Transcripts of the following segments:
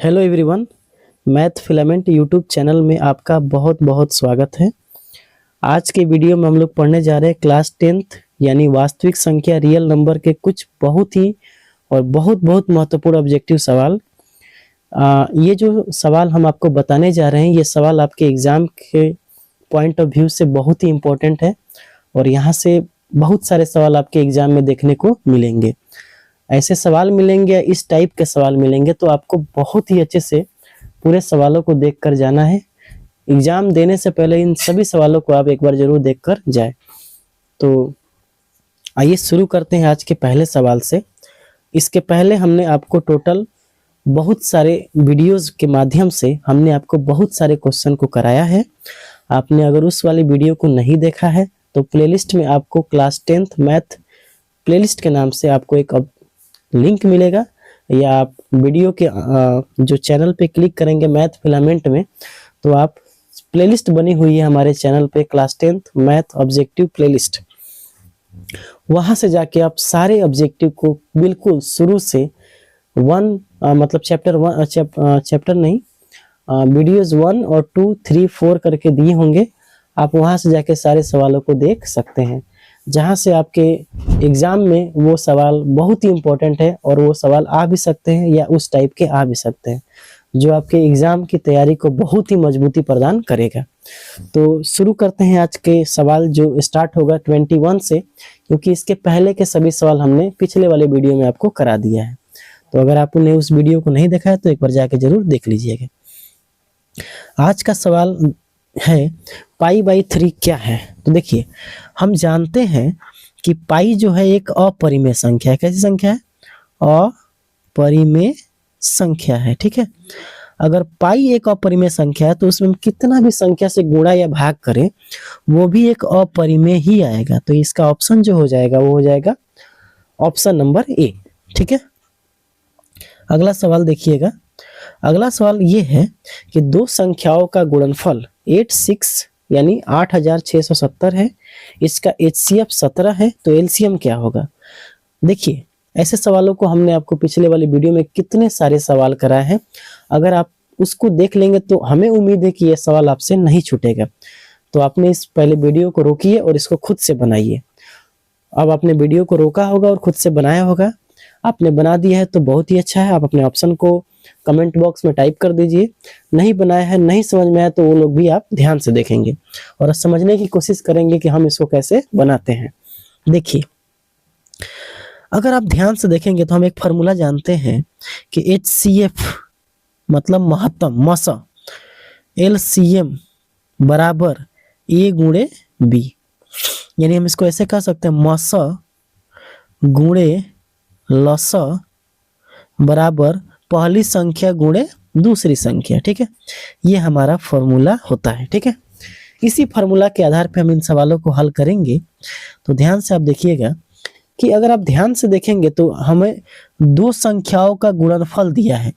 Hello everyone, math filament YouTube channel में आपका बहुत बहुत स्वागत है। आज के वीडियो में हम लोग पढ़ने जा रहे हैं क्लास 10th यानी वास्तविक संख्या रियल नंबर के कुछ बहुत ही और बहुत महत्वपूर्ण ऑब्जेक्टिव सवाल। ये जो सवाल हम आपको बताने जा रहे हैं, ये सवाल आपके एग्ज़ाम के पॉइंट ऑफ व्यू से बहुत ही इम्पोर्टेंट है और यहाँ से बहुत सारे सवाल आपके एग्ज़ाम में देखने को मिलेंगे। ऐसे सवाल मिलेंगे, इस टाइप के सवाल मिलेंगे, तो आपको बहुत ही अच्छे से पूरे सवालों को देखकर जाना है। एग्जाम देने से पहले इन सभी सवालों को आप एक बार जरूर देखकर जाए। तो आइए शुरू करते हैं आज के पहले सवाल से। इसके पहले हमने आपको टोटल बहुत सारे वीडियोस के माध्यम से हमने आपको बहुत सारे क्वेश्चन को कराया है। आपने अगर उस वाली वीडियो को नहीं देखा है तो प्लेलिस्ट में आपको क्लास 10th मैथ प्लेलिस्ट के नाम से आपको एक लिंक मिलेगा, या आप वीडियो के जो चैनल पे क्लिक करेंगे मैथ फिलामेंट में, तो आप प्लेलिस्ट बनी हुई है हमारे चैनल पे class 10th math objective playlist. वहां से जाके आप सारे ऑब्जेक्टिव को बिल्कुल शुरू से मतलब चैप्टर नहीं, वीडियोस 1 और 2, 3, 4 करके दिए होंगे। आप वहां से जाके सारे सवालों को देख सकते हैं, जहां से आपके एग्जाम में वो सवाल बहुत ही इम्पोर्टेंट है और वो सवाल आ भी सकते हैं या उस टाइप के आ भी सकते हैं, जो आपके एग्जाम की तैयारी को बहुत ही मजबूती प्रदान करेगा। तो शुरू करते हैं आज के सवाल, जो स्टार्ट होगा 21 से, क्योंकि इसके पहले के सभी सवाल हमने पिछले वाले वीडियो में आपको करा दिया है। तो अगर आपने उस वीडियो को नहीं देखा है तो एक बार जाके जरूर देख लीजिएगा। आज का सवाल है π/3 क्या है। तो देखिए, हम जानते हैं कि पाई जो है एक अपरिमेय संख्या है। कैसी संख्या है? अपरिमेय संख्या है, ठीक है। अगर पाई एक अपरिमेय संख्या है तो उसमें हम कितना भी संख्या से गुणा या भाग करें वो भी एक अपरिमेय ही आएगा। तो इसका ऑप्शन जो हो जाएगा वो हो जाएगा ऑप्शन नंबर ए, ठीक है। अगला सवाल देखिएगा। अगला सवाल ये है कि दो संख्याओं का गुणनफल 86 यानी 8670 है। इसका HCF 17 है, तो LCM क्या होगा? देखिए, ऐसे सवालों को हमने आपको पिछले वाले वीडियो में कितने सारे सवाल कराए हैं। अगर आप उसको देख लेंगे तो हमें उम्मीद है कि यह सवाल आपसे नहीं छूटेगा। तो आपने इस पहले वीडियो को रोकिए और इसको खुद से बनाइए। अब आपने वीडियो को रोका होगा और खुद से बनाया होगा। आपने बना दिया है तो बहुत ही अच्छा है। आप अपने ऑप्शन को कमेंट बॉक्स में टाइप कर दीजिए। नहीं बनाया है, नहीं समझ में आया, तो वो लोग भी आप ध्यान से देखेंगे और समझने की कोशिश करेंगे कि हम इसको कैसे बनाते हैं। देखिए, अगर आप ध्यान से देखेंगे तो हम एक फार्मूला जानते हैं कि HCF मतलब महत्तम मसा, LCM बराबर A गुणे B, यानी हम इसको ऐसे कह सकते हैं मसा गुणे लसा बराबर पहली संख्या गुणे दूसरी संख्या, ठीक है। ये हमारा फॉर्मूला होता है, ठीक है। इसी फॉर्मूला के आधार पे हम इन सवालों को हल करेंगे। तो ध्यान से आप देखिएगा कि अगर आप ध्यान से देखेंगे तो हमें दो संख्याओं का गुणनफल दिया है,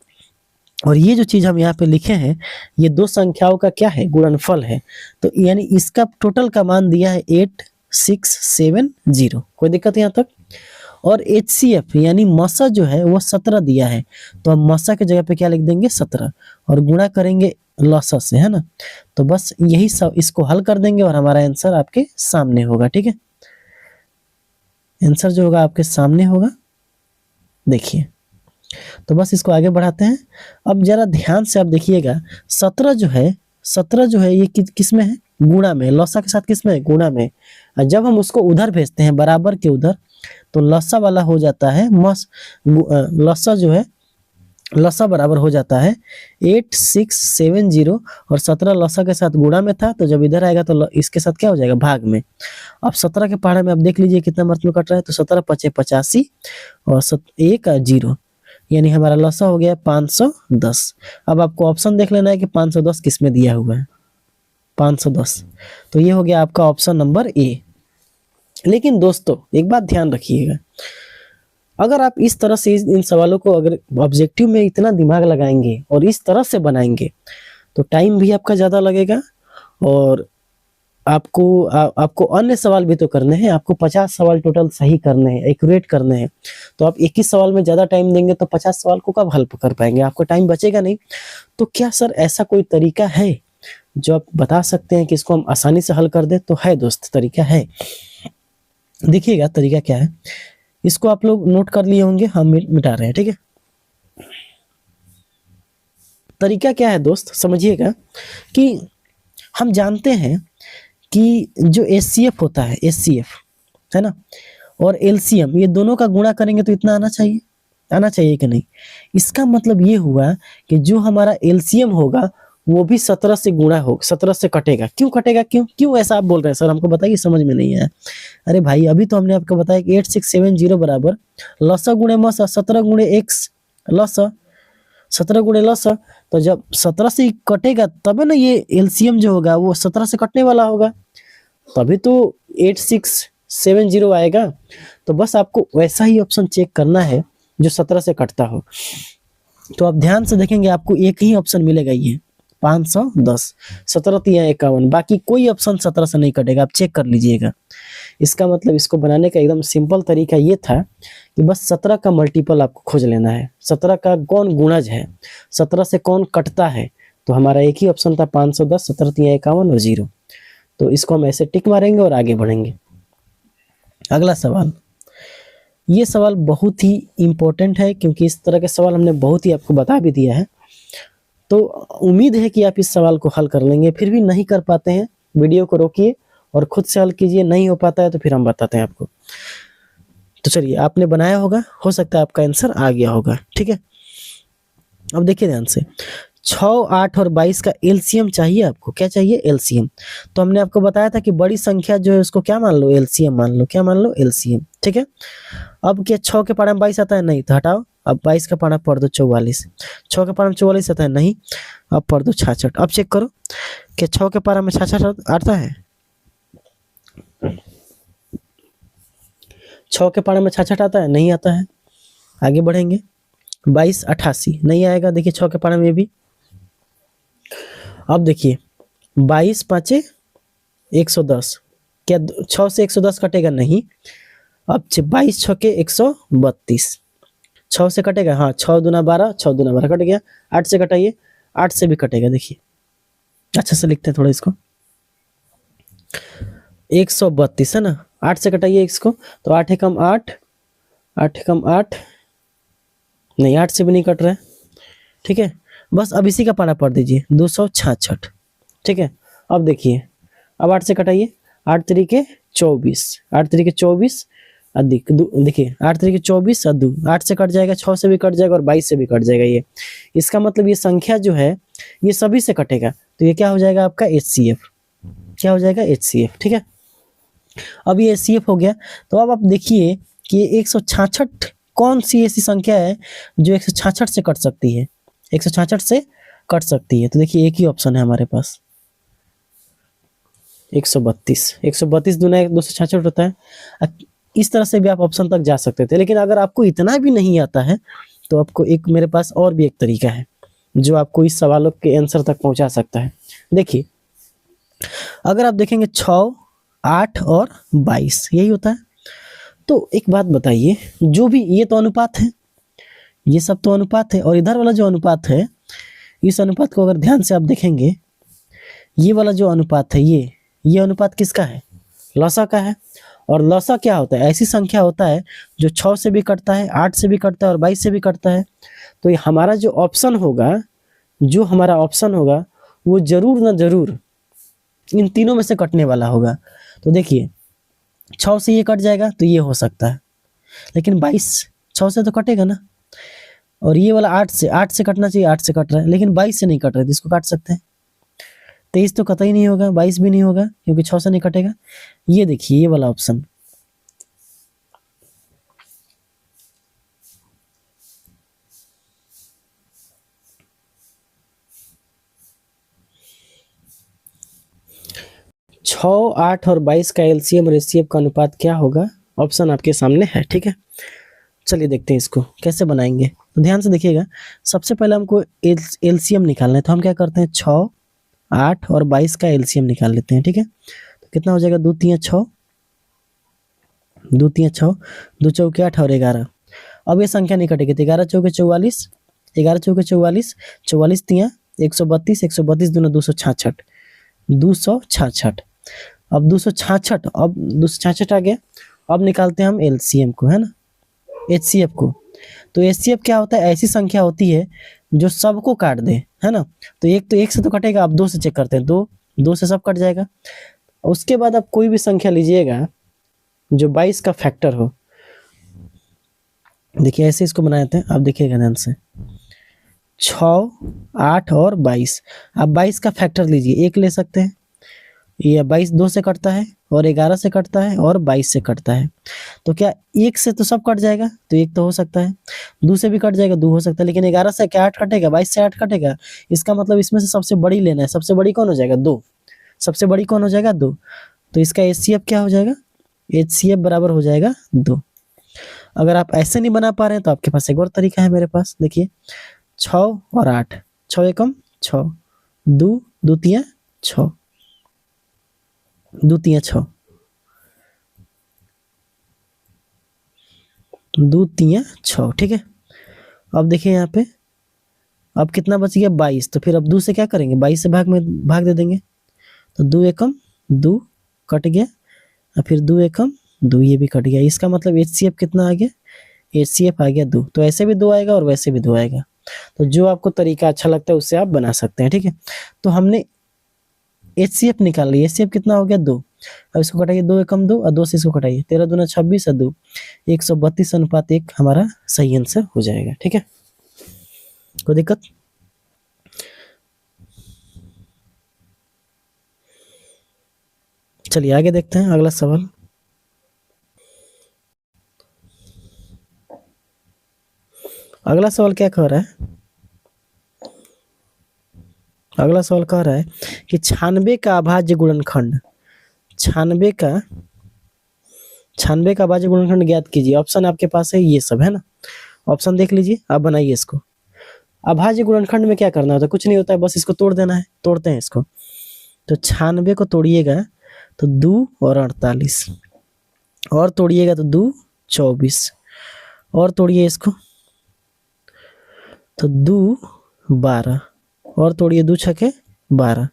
और ये जो चीज हम यहाँ पे लिखे हैं ये दो संख्याओं का क्या है? गुणनफल है। तो यानी इसका टोटल का मान दिया है 8670। कोई दिक्कत यहाँ तक? और HCF यानी मसा जो है वो 17 दिया है, तो हम मसा के जगह पे क्या लिख देंगे? 17, और गुणा करेंगे लसा से, है ना। तो बस यही सब इसको हल कर देंगे और हमारा आंसर आपके सामने होगा, ठीक है। आंसर जो होगा आपके सामने होगा। देखिए, तो बस इसको आगे बढ़ाते हैं। अब जरा ध्यान से आप देखिएगा, 17 जो है ये किस में है? गुणा में। लसा के साथ किस में है? गुणा में। जब हम उसको उधर भेजते हैं बराबर के उधर, तो लसा वाला हो जाता है लसा जो है लसा बराबर हो जाता है 8670, और 17 लसा के साथ गुणा में था, तो जब इधर आएगा तो इसके साथ क्या हो जाएगा? भाग में। अब 17 के पहाड़े में आप देख लीजिए कितना मर्त में कट रहा है, तो 17 × 5 = 85 और 1 0, यानी हमारा लसा हो गया 510। अब आपको ऑप्शन देख लेना है कि 510 किस में दिया हुआ है? 510। तो ये हो गया आपका ऑप्शन नंबर ए। लेकिन दोस्तों एक बात ध्यान रखिएगा, अगर आप इस तरह से इन सवालों को अगर ऑब्जेक्टिव में इतना दिमाग लगाएंगे और इस तरह से बनाएंगे तो टाइम भी आपका ज़्यादा लगेगा और आपको अन्य सवाल भी तो करने हैं, आपको 50 सवाल टोटल सही करने हैं, एक्यूरेट करने हैं। तो आप 21 सवाल में ज़्यादा टाइम देंगे तो 50 सवाल को कब हल कर पाएंगे, आपको टाइम बचेगा नहीं। तो क्या सर ऐसा कोई तरीका है जो आप बता सकते हैं कि इसको हम आसानी से हल कर दें? तो है दोस्त, तरीका है। देखिएगा तरीका क्या है, इसको आप लोग नोट कर लिए होंगे, हम मिटा रहे हैं, ठीक है। तरीका क्या है दोस्त, समझिएगा कि हम जानते हैं कि जो एचसीएफ होता है, एचसीएफ है ना, और एलसीएम, ये दोनों का गुणा करेंगे तो इतना आना चाहिए कि नहीं। इसका मतलब ये हुआ कि जो हमारा एलसीएम होगा वो भी 17 से गुणा हो, 17 से कटेगा। क्यों कटेगा, क्यों ऐसा आप बोल रहे हैं सर, हमको बताइए, समझ में नहीं आया। अरे भाई अभी तो हमने आपको बताया कि 8670 बराबर लसा गुणे मसा 17 गुणे एक्स लसा 17 गुणे लसा। तो जब 17 से कटेगा तब ना ये एलसीएम जो होगा वो 17 से कटने वाला होगा, तभी तो 8670 आएगा। तो बस आपको वैसा ही ऑप्शन चेक करना है जो 17 से कटता हो। तो आप ध्यान से देखेंगे आपको एक ही ऑप्शन मिलेगा, ये 510, 17 तिया 51, बाकी कोई ऑप्शन 17 से नहीं कटेगा, आप चेक कर लीजिएगा। इसका मतलब इसको बनाने का एकदम सिंपल तरीका ये था कि बस 17 का मल्टीपल आपको खोज लेना है, 17 का कौन गुणज है, 17 से कौन कटता है। तो हमारा एक ही ऑप्शन था 510, 17 तिया 51 और 0। तो इसको हम ऐसे टिक मारेंगे और आगे बढ़ेंगे। अगला सवाल, ये सवाल बहुत ही इम्पोर्टेंट है क्योंकि इस तरह के सवाल हमने बहुत ही आपको बता भी दिया है। तो उम्मीद है कि आप इस सवाल को हल कर लेंगे। फिर भी नहीं कर पाते हैं, वीडियो को रोकिए और खुद से हल कीजिए। नहीं हो पाता है तो फिर हम बताते हैं आपको। तो चलिए, आपने बनाया होगा, हो सकता है आपका आंसर आ गया होगा, ठीक है। अब देखिए ध्यान से, 6, 8 और 22 का एलसीएम चाहिए आपको। क्या चाहिए, एलसीएम। तो हमने आपको बताया था कि बड़ी संख्या जो है उसको क्या मान लो, एलसीएम मान लो। क्या मान लो, एलसीएम, ठीक है। अब क्या 6 के पारा में 22 आता है, नहीं, तो हटाओ। अब 22 का पारा पढ़ दो 44, 6 के पारा में 44 आता है, नहीं, अब पढ़ दो 66। अब चेक करो कि 6 के पारा में 66 आता है, 6 के पारा में 66 आता है, नहीं आता है। आगे बढ़ेंगे, 22 88 नहीं आएगा, देखिए 6 के पारा में भी। अब देखिए 22 पाँचे 110, क्या 6 से 110 कटेगा, नहीं। अब 22 छके 132, 6 से कटेगा, हाँ, 6 दूना 12, 6 दूना 12 कट गया। 8 से कटाइए, 8 से भी कटेगा, देखिए अच्छा से लिखते हैं थोड़ा इसको, 132 है ना। 8 से कटाइए इसको, तो 8 एकम 8, 8 एकम 8, नहीं 8 से भी नहीं कट रहा है, ठीक है। बस अब इसी का पारा पढ़ दीजिए, 266, ठीक है। अब देखिए, अब 8 से कटाइए, 8 तरीके 24, 8 तरीके 24 अधिक देखिए 8 तरीके 24 और 2, 8 से कट जाएगा, 6 से भी कट जाएगा और 22 से भी कट जाएगा। ये इसका मतलब ये संख्या जो है ये सभी से कटेगा, तो ये क्या हो जाएगा आपका एचसीएफ। क्या हो जाएगा, एचसीएफ, ठीक है। अब ये एचसीएफ हो गया। तो अब आप देखिए कि 166 कौन सी ऐसी संख्या है जो 166 से कट सकती है, 166 से कट सकती है। तो देखिए एक ही ऑप्शन है हमारे पास, 132, 132 दूना 266 होता है। इस तरह से भी आप ऑप्शन तक जा सकते थे, लेकिन अगर आपको इतना भी नहीं आता है तो आपको एक मेरे पास और भी एक तरीका है जो आपको इस सवालों के आंसर तक पहुंचा सकता है। देखिए, अगर आप देखेंगे 6, 8 और 22 यही होता है। तो एक बात बताइए, जो भी ये तो अनुपात है, ये सब तो अनुपात है, और इधर वाला जो अनुपात है, इस अनुपात को अगर ध्यान से आप देखेंगे, ये वाला जो अनुपात है, ये अनुपात किसका है, लसा का है। और लसा क्या होता है, ऐसी संख्या होता है जो 6 से भी कटता है, 8 से भी कटता है और 22 से भी कटता है। तो ये हमारा जो ऑप्शन होगा, जो हमारा ऑप्शन होगा वो जरूर ना जरूर इन तीनों में से कटने वाला होगा। तो देखिए 6 से ये कट जाएगा तो ये हो सकता है, लेकिन 22 6 से तो कटेगा ना। और ये वाला 8 से कटना चाहिए, 8 से कट रहा है, लेकिन 22 से नहीं कट रहा है, तो इसको काट सकते हैं। 23 तो कतई नहीं होगा, 22 भी नहीं होगा क्योंकि 6 से नहीं कटेगा। ये देखिए ये वाला ऑप्शन, छः 8 और 22 का एलसीएम और एचसीएफ का अनुपात क्या होगा, ऑप्शन आपके सामने है, ठीक है। चलिए देखते हैं इसको कैसे बनाएंगे। तो ध्यान से देखिएगा, सबसे पहले हमको एलसीएम निकालना है, तो हम क्या करते हैं 6, 8 और 22 का एलसीएम निकाल लेते हैं, ठीक है। कितना हो जाएगा, 2 तिया 6, 2 तिया 6, 2 चौके 8 और 11। अब ये संख्या नहीं कटेगी तो 11 चौके 44, 11 चौके 44, 44 तिया 132, 132 दूना 266, 266। अब 266, अब 266 आ गया। अब निकालते हैं हम एलसीएम को, है ना, एचसीएफ को। तो एचसीएफ क्या होता है, ऐसी संख्या होती है जो सबको काट दे, है ना। तो एक से तो कटेगा, आप 2 से चेक करते हैं, 2 से सब कट जाएगा। उसके बाद आप कोई भी संख्या लीजिएगा जो 22 का फैक्टर हो। देखिए ऐसे इसको बनाते हैं, आप देखिएगा ध्यान से, 6, 8 और 22। आप 22 का फैक्टर लीजिए, 1 ले सकते हैं, ये 22 2 से कटता है और 11 से कटता है और 22 से कटता है। तो क्या 1 से तो सब कट जाएगा, तो 1 तो हो सकता है, 2 से भी कट जाएगा, 2 हो सकता है, लेकिन 11 से क्या 8 कटेगा, 22 से 8 कटेगा। इसका मतलब इसमें से सबसे बड़ी लेना है। सबसे बड़ी कौन हो जाएगा, 2। सबसे बड़ी कौन हो जाएगा, 2। तो इसका एचसीएफ क्या हो जाएगा, एचसीएफ बराबर हो जाएगा 2। अगर आप ऐसे नहीं बना पा रहे हैं तो आपके पास एक और तरीका है मेरे पास। देखिए 6 और 8, 6 एकम 6, 2 2 तिया 6, 2 तिया 6, 2 तिया 6, ठीक है। अब देखिए यहाँ पे, अब कितना बच गया, 22। तो फिर अब 2 से क्या करेंगे, 22 से भाग दे देंगे। तो 2 एकम 2 कट गया, और फिर 2 एकम 2, ये भी कट गया। इसका मतलब एचसीएफ कितना आ गया, एचसीएफ आ गया 2। तो ऐसे भी 2 आएगा और वैसे भी 2 आएगा। तो जो आपको तरीका अच्छा लगता है उससे आप बना सकते हैं, ठीक है। तो हमने एचसीएफ निकाल लिया, एचसीएफ कितना हो गया, 2। अब इसको कटाइए, 2 एकम 2 और 2 से इसको कटाइए, 13 दूना 26 और 2, 132:1 हमारा सही आंसर हो जाएगा, ठीक है। कोई दिक्कत? चलिए आगे देखते हैं अगला सवाल। अगला सवाल क्या कह रहा है, अगला सवाल कह रहा है कि 96 का अभाज्य गुणनखंड, 96 का अभाज्य गुणनखंड ज्ञात कीजिए। ऑप्शन आपके पास है ये सब, है ना। ऑप्शन देख लीजिए, आप बनाइए इसको। अभाज्य गुणनखंड में क्या करना होता है, कुछ नहीं होता है, बस इसको तोड़ देना है। तोड़ते हैं इसको। तो 96 को तोड़िएगा तो 2 और 48, और तोड़िएगा तो 2 24, और तोड़िए इसको तो 2 12, और तोड़िए 2 छके 12,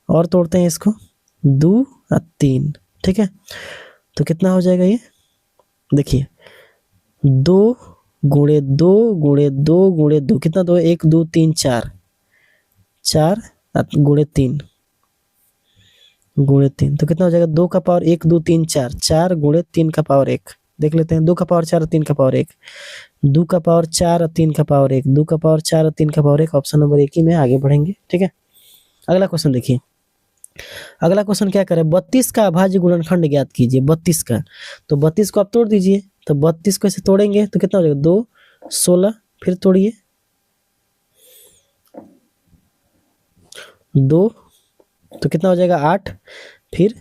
और तोड़ते हैं इसको 2 और 3, ठीक है। तो कितना हो जाएगा ये, देखिए 2 गुणे 2 गुणे 2 गुणे 2, कितना 2, 1 2 3 4, 4 गुणे 3 गुणे 3, तो कितना हो जाएगा, 2 का पावर 1 2 3 4, 4 गुणे 3 का पावर 1। देख लेते हैं, 2 का पावर 4 और 3 का पावर 1, 2 का पावर 4 और 3 का पावर 1, 2 का पावर 4 और 3 का पावर 1। ऑप्शन नंबर 1 ही में आगे बढ़ेंगे, ठीक है। अगला क्वेश्चन देखिए, अगला क्वेश्चन क्या करे, 32 का अभाज्य गुणनखंड ज्ञात कीजिए। 32 का, तो 32 को आप तोड़ दीजिए। तो 32 को ऐसे तोड़ेंगे तो कितना हो जाएगा, 2 16, फिर तोड़िए 2, तो कितना हो जाएगा 8, फिर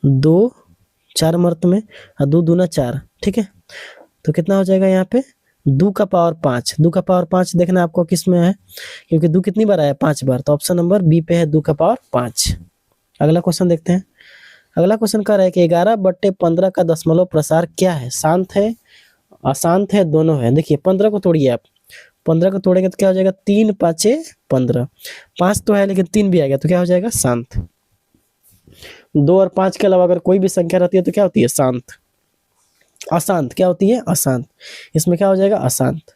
2 4 मर्त में, और 2 दूना 4, ठीक है। तो कितना हो जाएगा यहाँ पे, 2 का पावर 5। 2 का पावर 5 देखना आपको किस में है, क्योंकि 2 कितनी बार आया, 5 बार। तो ऑप्शन नंबर बी पे है 2 का पावर 5। अगला क्वेश्चन देखते हैं। अगला क्वेश्चन कह रहा है कि 11/15 का दशमलव प्रसार क्या है, शांत है अशांत है, दोनों है। देखिए 15 को तोड़िए आप, 15 को तोड़ेंगे तो क्या हो जाएगा, 3 5 15, 5 तो है लेकिन 3 भी आ गया, तो क्या हो जाएगा, शांत। 2 और 5 के अलावा अगर कोई भी संख्या रहती है तो क्या होती है, शांत। अशांत क्या होती है, अशांत। इसमें क्या हो जाएगा, अशांत।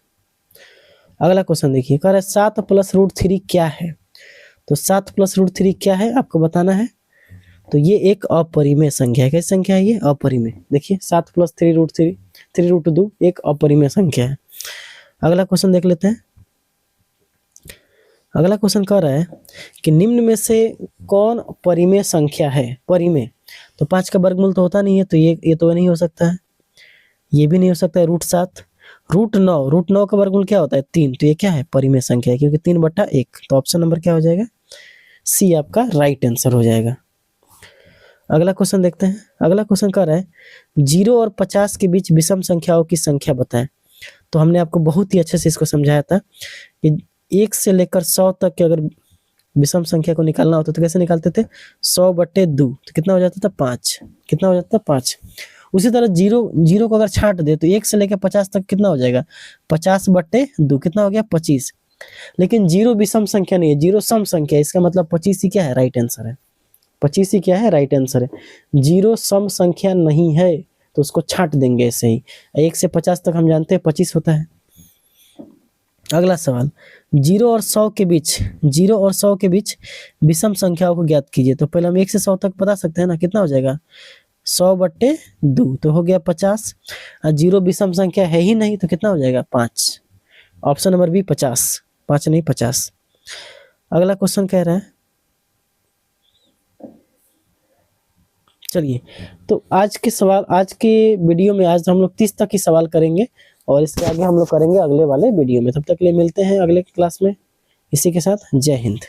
अगला क्वेश्चन देखिए, कह रहा है 7 + √3 क्या है। तो 7 + √3 क्या है आपको बताना है। तो ये एक अपरिमेय संख्या है। कैसी संख्या है ये, अपरिमेय। देखिए 7 + 3√3, 3√2 एक अपरिमेय संख्या है। अगला क्वेश्चन देख लेते हैं। अगला क्वेश्चन कह रहा है कि निम्न में से कौन परिमेय संख्या है। परिमेय, तो 5 का वर्गमूल तो होता नहीं है, तो ये तो नहीं हो सकता है, ये भी नहीं हो सकता है। √7, √9 का वर्गमूल क्या होता है, 3, तो ये क्या है, परिमेय संख्या है, क्योंकि 3/1। तो ऑप्शन नंबर क्या हो जाएगा, सी आपका राइट आंसर हो जाएगा। अगला क्वेश्चन देखते हैं। अगला क्वेश्चन कह रहा है 0 और 50 के बीच विषम संख्याओं की संख्या बताएं। तो हमने आपको बहुत ही अच्छे से इसको समझाया था कि 1 से लेकर 100 तक के अगर विषम संख्या को निकालना होता तो कैसे निकालते थे, 100/2, तो कितना हो जाता था 5, कितना हो जाता था 5। उसी तरह जीरो को अगर छांट दे तो 1 से लेकर 50 तक कितना हो जाएगा, 50/2, कितना हो गया 25। लेकिन जीरो विषम संख्या नहीं है, जीरो सम संख्या है, इसका मतलब 25 ही क्या है, राइट आंसर है। 25 ही क्या है, राइट आंसर है। जीरो सम संख्या नहीं है तो उसको छांट देंगे ऐसे ही। 1 से 50 तक हम जानते हैं 25 होता है। अगला सवाल, 0 और 100 के बीच विषम संख्याओं को ज्ञात कीजिए। तो पहले हम 1 से 100 तक बता सकते हैं ना, कितना हो जाएगा 100/2, तो हो गया 50। और जीरो विषम संख्या है ही नहीं तो कितना हो जाएगा 5। ऑप्शन नंबर बी 50, 5 नहीं 50। अगला क्वेश्चन कह रहा है, चलिए तो आज के वीडियो में आज हम लोग 30 तक ही सवाल करेंगे और इसके आगे हम लोग करेंगे अगले वाले वीडियो में। तब तक के लिए मिलते हैं अगले क्लास में। इसी के साथ जय हिंद।